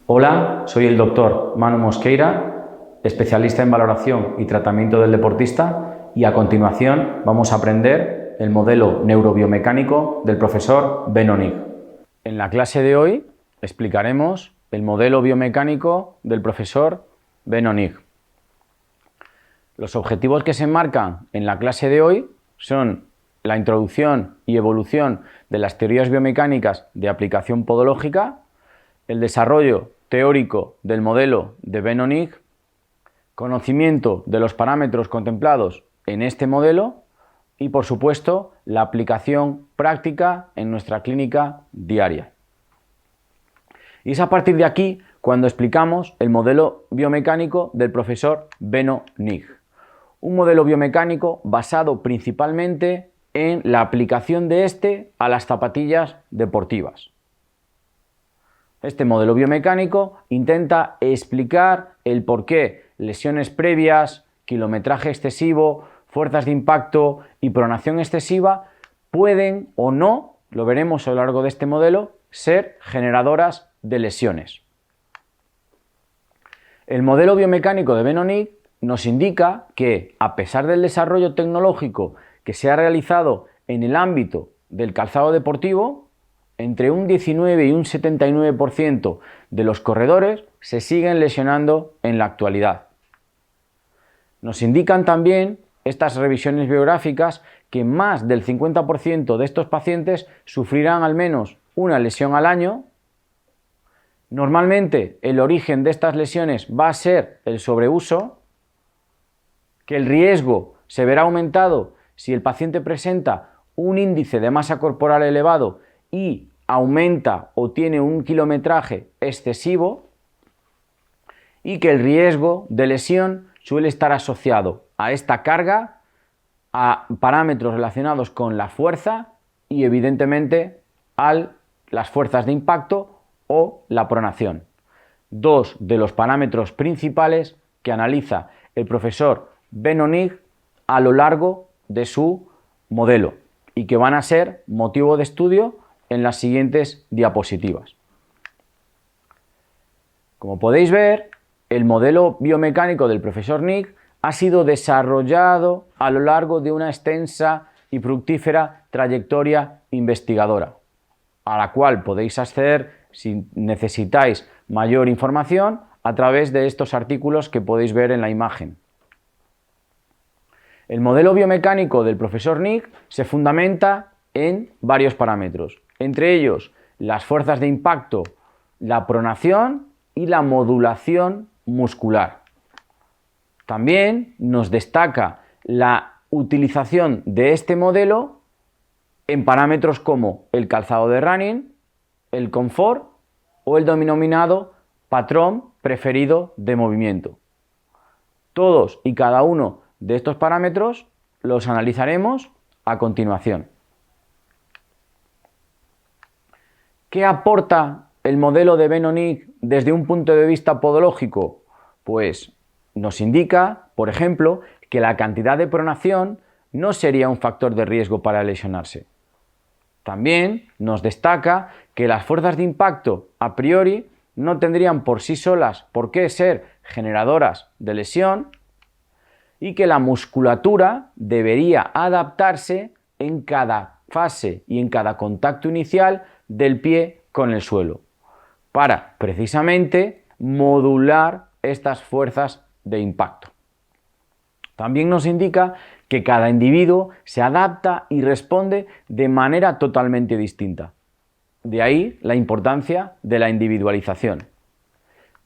Hola, soy el doctor Manu Mosqueira, especialista en valoración y tratamiento del deportista, y a continuación vamos a aprender el modelo neurobiomecánico del profesor Ben Onig. En la clase de hoy explicaremos el modelo biomecánico del profesor Ben Onig. Los objetivos que se enmarcan en la clase de hoy son la introducción y evolución de las teorías biomecánicas de aplicación podológica, el desarrollo teórico del modelo de Ben Onig, conocimiento de los parámetros contemplados en este modelo y, por supuesto, la aplicación práctica en nuestra clínica diaria. Y es a partir de aquí cuando explicamos el modelo biomecánico del profesor Ben Onig. Un modelo biomecánico basado principalmente en la aplicación de este a las zapatillas deportivas. Este modelo biomecánico intenta explicar el por qué lesiones previas, kilometraje excesivo, fuerzas de impacto y pronación excesiva pueden o no, lo veremos a lo largo de este modelo, ser generadoras de lesiones. El modelo biomecánico de Ben Onig nos indica que, a pesar del desarrollo tecnológico que se ha realizado en el ámbito del calzado deportivo, entre un 19 y un 79% de los corredores se siguen lesionando en la actualidad. Nos indican también estas revisiones biográficas que más del 50% de estos pacientes sufrirán al menos una lesión al año. Normalmente el origen de estas lesiones va a ser el sobreuso, que el riesgo se verá aumentado si el paciente presenta un índice de masa corporal elevado y aumenta o tiene un kilometraje excesivo, y que el riesgo de lesión suele estar asociado a esta carga, a parámetros relacionados con la fuerza y evidentemente a las fuerzas de impacto o la pronación. Dos de los parámetros principales que analiza el profesor Ben Onig a lo largo de su modelo y que van a ser motivo de estudio en las siguientes diapositivas. Como podéis ver, el modelo biomecánico del profesor Onig ha sido desarrollado a lo largo de una extensa y fructífera trayectoria investigadora, a la cual podéis acceder si necesitáis mayor información a través de estos artículos que podéis ver en la imagen. El modelo biomecánico del profesor Onig se fundamenta en varios parámetros, entre ellos las fuerzas de impacto, la pronación y la modulación muscular. También nos destaca la utilización de este modelo en parámetros como el calzado de running, el confort o el denominado patrón preferido de movimiento. Todos y cada uno de estos parámetros los analizaremos a continuación. ¿Qué aporta el modelo de Ben Onig desde un punto de vista podológico? Pues nos indica, por ejemplo, que la cantidad de pronación no sería un factor de riesgo para lesionarse. También nos destaca que las fuerzas de impacto a priori no tendrían por sí solas por qué ser generadoras de lesión y que la musculatura debería adaptarse en cada fase y en cada contacto inicial del pie con el suelo para precisamente modular estas fuerzas de impacto. También nos indica que cada individuo se adapta y responde de manera totalmente distinta. De ahí la importancia de la individualización.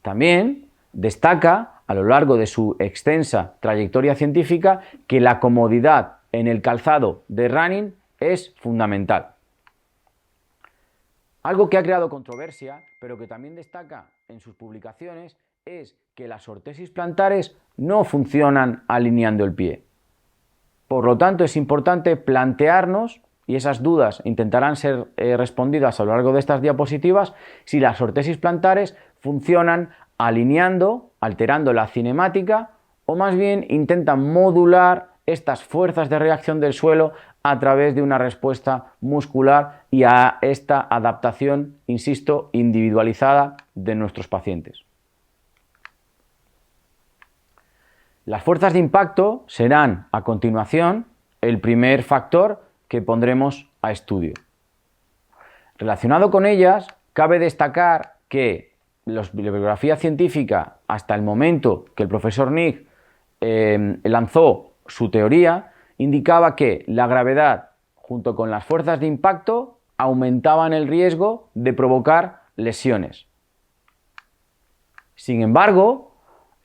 También destaca a lo largo de su extensa trayectoria científica que la comodidad en el calzado de running es fundamental. Algo que ha creado controversia, pero que también destaca en sus publicaciones, es que las ortesis plantares no funcionan alineando el pie. Por lo tanto, es importante plantearnos, y esas dudas intentarán ser respondidas a lo largo de estas diapositivas, si las ortesis plantares funcionan alineando, alterando la cinemática, o más bien intentan modular estas fuerzas de reacción del suelo a través de una respuesta muscular y a esta adaptación, insisto, individualizada de nuestros pacientes. Las fuerzas de impacto serán, a continuación, el primer factor que pondremos a estudio. Relacionado con ellas, cabe destacar que la bibliografía científica, hasta el momento que el profesor Nigg lanzó su teoría, indicaba que la gravedad, junto con las fuerzas de impacto, aumentaban el riesgo de provocar lesiones. Sin embargo,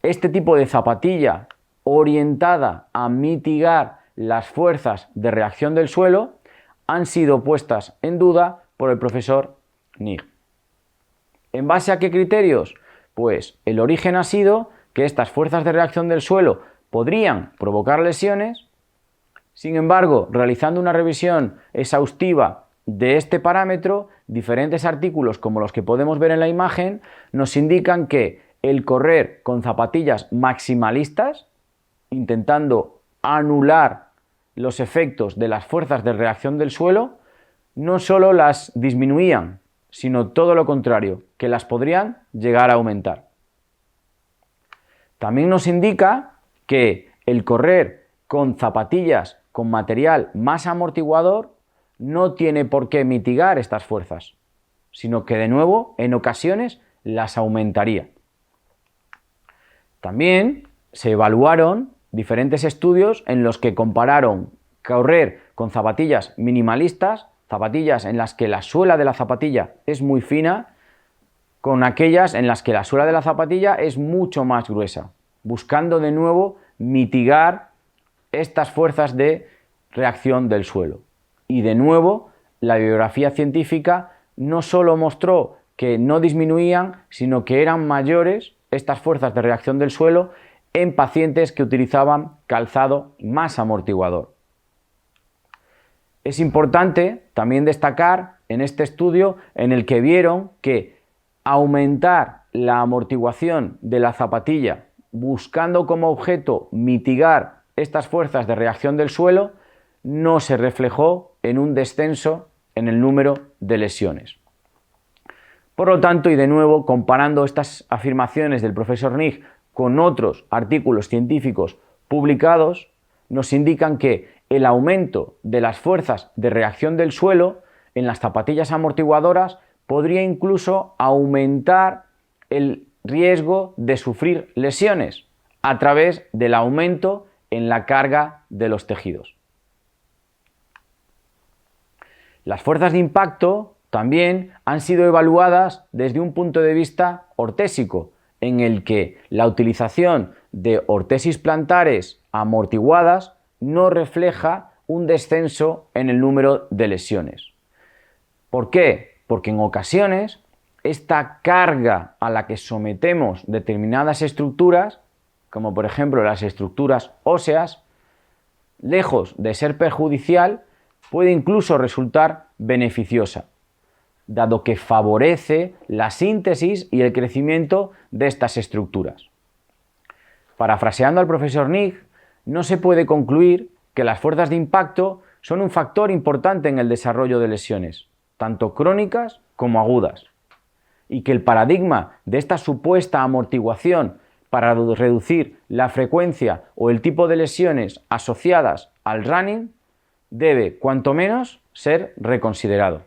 este tipo de zapatilla orientada a mitigar las fuerzas de reacción del suelo han sido puestas en duda por el profesor Nigg. ¿En base a qué criterios? Pues el origen ha sido que estas fuerzas de reacción del suelo podrían provocar lesiones. Sin embargo, realizando una revisión exhaustiva de este parámetro, diferentes artículos como los que podemos ver en la imagen nos indican que el correr con zapatillas maximalistas, intentando anular los efectos de las fuerzas de reacción del suelo, no solo las disminuían, sino todo lo contrario, que las podrían llegar a aumentar. También nos indica que el correr con zapatillas con material más amortiguador no tiene por qué mitigar estas fuerzas, sino que de nuevo, en ocasiones, las aumentaría. También se evaluaron diferentes estudios en los que compararon correr con zapatillas minimalistas, zapatillas en las que la suela de la zapatilla es muy fina, con aquellas en las que la suela de la zapatilla es mucho más gruesa, buscando de nuevo mitigar estas fuerzas de reacción del suelo. Y de nuevo, la bibliografía científica no solo mostró que no disminuían, sino que eran mayores estas fuerzas de reacción del suelo en pacientes que utilizaban calzado más amortiguador. Es importante también destacar en este estudio en el que vieron que aumentar la amortiguación de la zapatilla buscando como objeto mitigar estas fuerzas de reacción del suelo no se reflejó en un descenso en el número de lesiones. Por lo tanto, y de nuevo, comparando estas afirmaciones del profesor Nigg con otros artículos científicos publicados, nos indican que el aumento de las fuerzas de reacción del suelo en las zapatillas amortiguadoras podría incluso aumentar el riesgo de sufrir lesiones a través del aumento en la carga de los tejidos. Las fuerzas de impacto también han sido evaluadas desde un punto de vista ortésico, en el que la utilización de ortesis plantares amortiguadas no refleja un descenso en el número de lesiones. ¿Por qué? Porque en ocasiones esta carga a la que sometemos determinadas estructuras, como por ejemplo las estructuras óseas, lejos de ser perjudicial, puede incluso resultar beneficiosa, dado que favorece la síntesis y el crecimiento de estas estructuras. Parafraseando al profesor Nigg, no se puede concluir que las fuerzas de impacto son un factor importante en el desarrollo de lesiones, tanto crónicas como agudas, y que el paradigma de esta supuesta amortiguación para reducir la frecuencia o el tipo de lesiones asociadas al running debe, cuanto menos, ser reconsiderado.